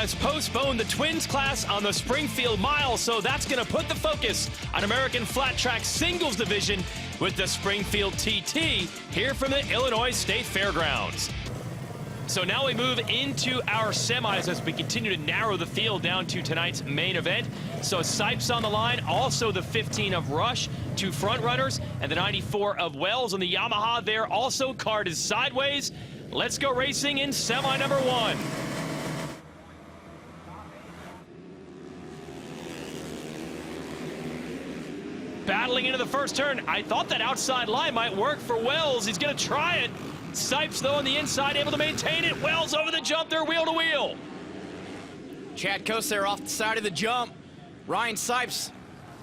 has postponed the Twins class on the Springfield Mile, so that's going to put the focus on American Flat Track Singles Division with the Springfield TT here from the Illinois State Fairgrounds. So now we move into our semis as we continue to narrow the field down to tonight's main event. So Sipes on the line, also the 15 of Rush, 2 front runners, and the 94 of Wells on the Yamaha there. Also, card is sideways. Let's go racing in semi number 1. Battling into the first turn. I thought that outside line might work for Wells. He's going to try it. Sipes, though, on the inside, able to maintain it. Wells over the jump there, wheel to wheel. Chad Coase there off the side of the jump. Ryan Sipes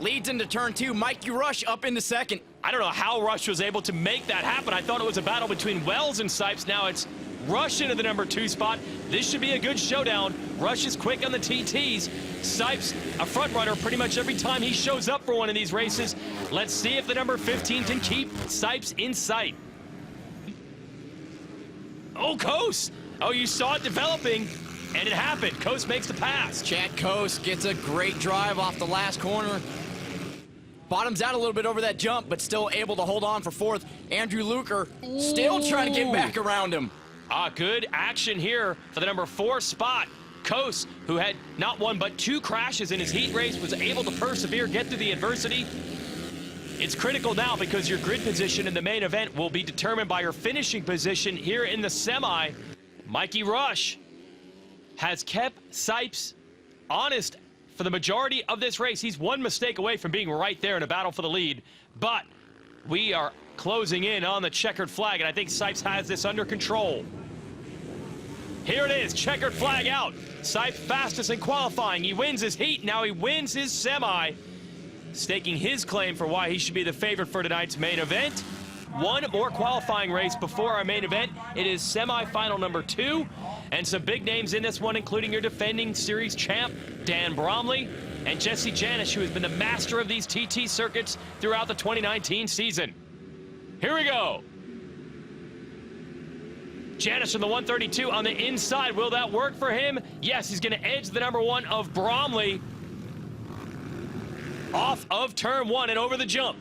leads into turn 2. Mikey Rush up into second. I don't know how Rush was able to make that happen. I thought it was a battle between Wells and Sipes. Now it's Rush into the number 2 spot. This should be a good showdown. Rush is quick on the TTs. Sipes, a front runner pretty much every time he shows up for one of these races. Let's see if the number 15 can keep Sipes in sight. Oh, Coase. Oh, you saw it developing, and it happened. Coase makes the pass. Chad Coase gets a great drive off the last corner. Bottoms out a little bit over that jump, but still able to hold on for 4th. Andrew Luker still trying to get back around him. Good action here for the number 4 spot. Coase, who had not 1 but 2 crashes in his heat race, was able to persevere, get through the adversity. It's critical now because your grid position in the main event will be determined by your finishing position here in the semi. Mikey Rush has kept Sipes honest for the majority of this race. He's 1 mistake away from being right there in a battle for the lead, but we are closing in on the checkered flag, and I think Sipes has this under control. Here it is, checkered flag out. Sipes fastest in qualifying. He wins his heat, now he wins his semi, staking his claim for why he should be the favorite for tonight's main event. 1 more qualifying race before our main event. It is semi-final number 2, and some big names in this one, including your defending series champ, Dan Bromley, and Jesse Janisch, who has been the master of these TT circuits throughout the 2019 season. Here we go. Janisch in the 132 on the inside. Will that work for him? Yes, he's going to edge the number 1 of Bromley off of turn 1 and over the jump.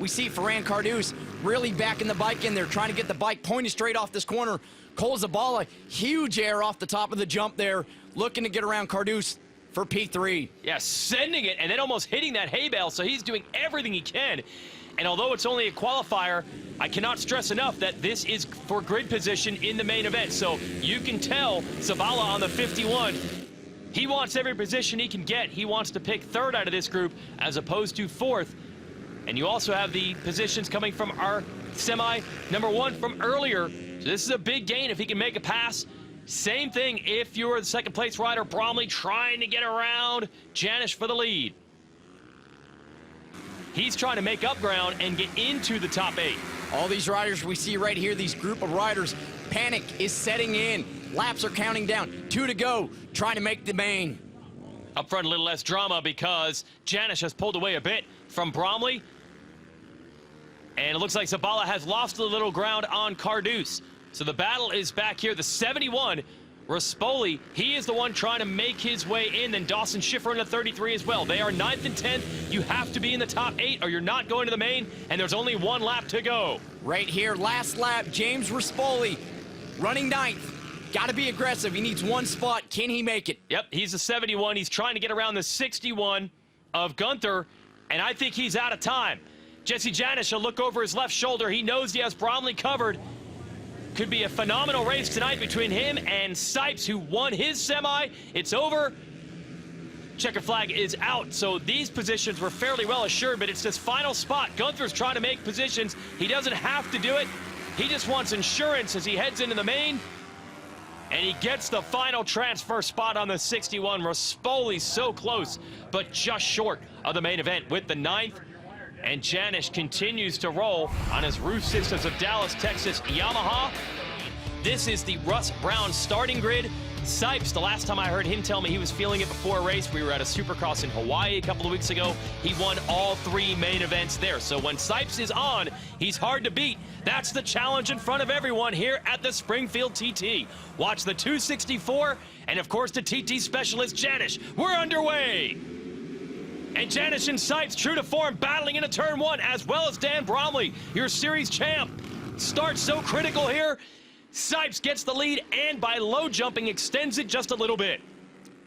We see Ferran Cardus really backing the bike in there, trying to get the bike pointed straight off this corner. Cole Zabala, huge air off the top of the jump there, looking to get around Cardus for P3. Yeah, sending it and then almost hitting that hay bale, so he's doing everything he can. And although it's only a qualifier, I cannot stress enough that this is for grid position in the main event. So you can tell Zabala on the 51, he wants every position he can get. He wants to pick 3rd out of this group as opposed to 4th. And you also have the positions coming from our semi number 1 from earlier. So this is a big gain if he can make a pass. Same thing if you're the 2nd place rider, Bromley trying to get around Janisch for the lead. He's trying to make up ground and get into the top 8. All these riders we see right here, these group of riders, panic is setting in. Laps are counting down. 2 to go, trying to make the main. Up front, a little less drama because Janisch has pulled away a bit from Bromley. And it looks like Zabala has lost a little ground on Cardus. So the battle is back here. The 71, Rispoli, he is the one trying to make his way in. Then Dawson Schiffer in the 33 as well. They are 9th and 10th. You have to be in the top 8 or you're not going to the main, and there's only 1 lap to go. Right here, last lap, James Rispoli running 9th. Got to be aggressive. He needs 1 spot. Can he make it? Yep, he's the 71. He's trying to get around the 61 of Gunther, and I think he's out of time. Jesse Janisch will look over his left shoulder. He knows he has Bromley covered. Could be a phenomenal race tonight between him and Sipes, who won his semi. It's over. Checkered flag is out, so these positions were fairly well assured, but it's this final spot. Gunther's trying to make positions. He doesn't have to do it. He just wants insurance as he heads into the main. And he gets the final transfer spot on the 61. Rispoli so close, but just short of the main event with the 9th. And Janisch continues to roll on his Roof Systems of Dallas, Texas Yamaha. This is the Russ Brown starting grid. Sipes, the last time I heard him tell me he was feeling it before a race, we were at a Supercross in Hawaii a couple of weeks ago. He won all 3 main events there. So when Sipes is on, he's hard to beat. That's the challenge in front of everyone here at the Springfield TT. Watch the 264 and, of course, the TT specialist, Janisch. We're underway. And Janisch and Sipes, true to form, battling into turn one, as well as Dan Bromley, your series champ. Start so critical here. Sipes gets the lead and by low jumping extends it just a little bit.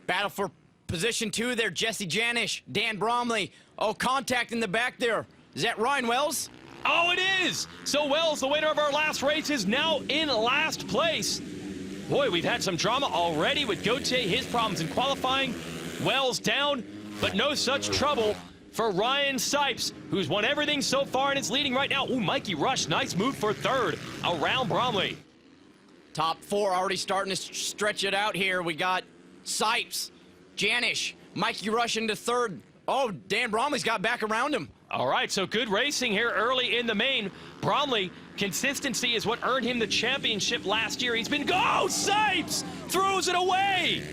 Battle for position 2 there, Jesse Janisch, Dan Bromley. Oh, contact in the back there. Is that Ryan Wells? Oh, it is! So Wells, the winner of our last race, is now in last place. Boy, we've had some drama already with Gauthier, his problems in qualifying. Wells down, but no such trouble for Ryan Sipes, who's won everything so far and is leading right now. Ooh, Mikey Rush, nice move for third around Bromley. Top 4 already starting to stretch it out here. We got Sipes, Janisch, Mikey Rush into third. Oh, Dan Bromley's got back around him. All right, so good racing here early in the main. Bromley, consistency is what earned him the championship last year. He's been, Sipes throws it away.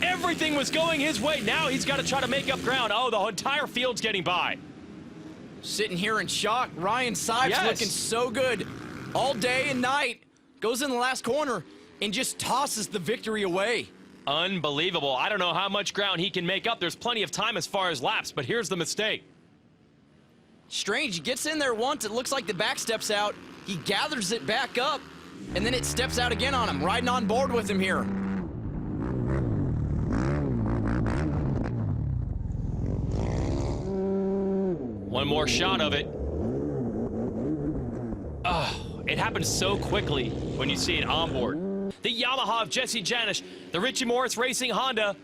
Everything was going his way. Now he's got to try to make up ground. Oh, the entire field's getting by. Sitting here in shock. Ryan Sipes looking so good all day and night. Goes in the last corner and just tosses the victory away. Unbelievable. I don't know how much ground he can make up. There's plenty of time as far as laps, but here's the mistake. Strange, he gets in there once, it looks like the back steps out, he gathers it back up, and then it steps out again on him, riding on board with him here. One more shot of it. It happens so quickly when you see it on board. The Yamaha of Jesse Janisch, the Richie Morris Racing Honda,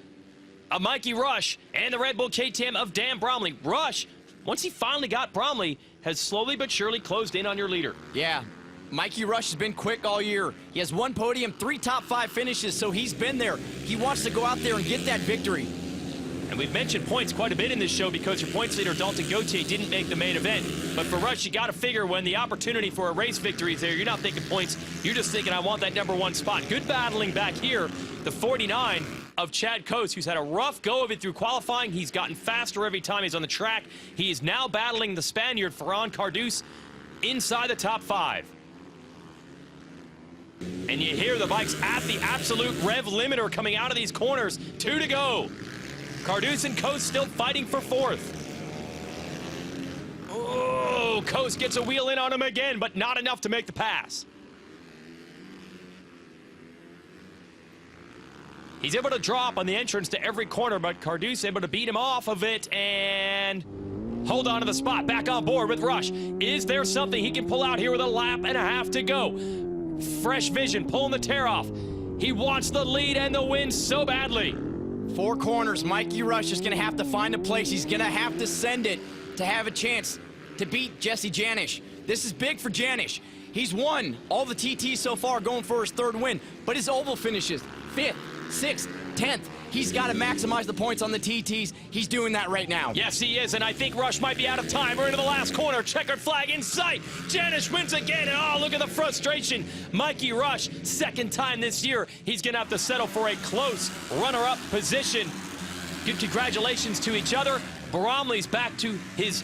a Mikey Rush, and the Red Bull KTM of Dan Bromley. Rush, once he finally got Bromley, has slowly but surely closed in on your leader. Yeah, Mikey Rush has been quick all year. He has 1 podium, 3 top 5 finishes, so he's been there. He wants to go out there and get that victory. And we've mentioned points quite a bit in this show because your points leader, Dalton Gauthier, didn't make the main event. But for Rush, you got to figure when the opportunity for a race victory is there, you're not thinking points. You're just thinking, I want that #1 spot. Good battling back here. The 49 of Chad Coase, who's had a rough go of it through qualifying. He's gotten faster every time he's on the track. He is now battling the Spaniard, Ferran Cardús, inside the top 5. And you hear the bikes at the absolute rev limiter coming out of these corners. 2 to go. Cardús and Coase still fighting for 4th. Oh, Coase gets a wheel in on him again, but not enough to make the pass. He's able to drop on the entrance to every corner, but Cardús able to beat him off of it and hold on to the spot. Back on board with Rush. Is there something he can pull out here with a lap and a half to go? Fresh vision, pulling the tear off. He wants the lead and the win so badly. 4 corners, Mikey Rush is going to have to find a place. He's going to have to send it to have a chance to beat Jesse Janisch. This is big for Janisch. He's won all the TTs so far, going for his 3rd win, but his oval finishes 5th, 6th, 10th. He's got to maximize the points on the TTs. He's doing that right now. Yes, he is, and I think Rush might be out of time. We're into the last corner. Checkered flag in sight. Janisch wins again, and oh, look at the frustration. Mikey Rush, 2nd time this year. He's going to have to settle for a close runner-up position. Good congratulations to each other. Bromley's back to his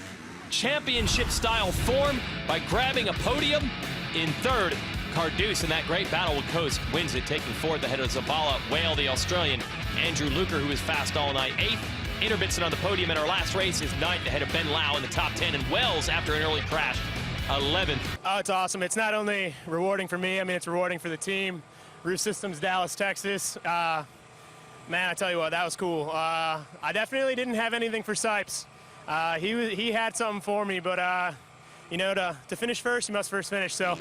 championship-style form by grabbing a podium in 3rd. Cardús in that great battle with Coase wins it, taking 4th ahead of Zabala, Whale, the Australian. Andrew Luker, who was fast all night, 8th. Interbitson on the podium in our last race is 9th ahead of Ben Lau in the top 10. And Wells, after an early crash, 11th. Oh, it's awesome. It's not only rewarding for me, I mean, it's rewarding for the team. Roof Systems, Dallas, Texas. Man, I tell you what, that was cool. I definitely didn't have anything for Sipes. He had something for me, but you know, to finish first, you must first finish. So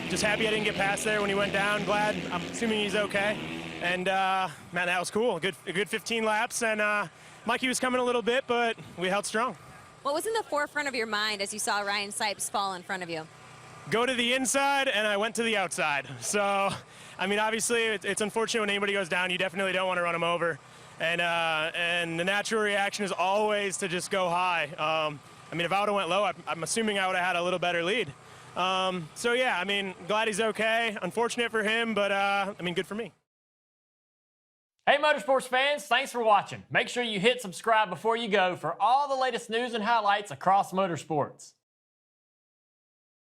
just happy I didn't get past there when he went down. Glad. I'm assuming he's okay. And, man, that was cool. A good 15 laps. And Mikey was coming a little bit, but we held strong. What was in the forefront of your mind as you saw Ryan Sipes fall in front of you? Go to the inside, and I went to the outside. So, I mean, obviously, it's unfortunate when anybody goes down. You definitely don't want to run them over. And the natural reaction is always to just go high. I mean, if I would have went low, I'm assuming I would have had a little better lead. So, yeah, I mean, glad he's okay. Unfortunate for him, but, I mean, good for me. Hey Motorsports fans, thanks for watching. Make sure you hit subscribe before you go for all the latest news and highlights across motorsports.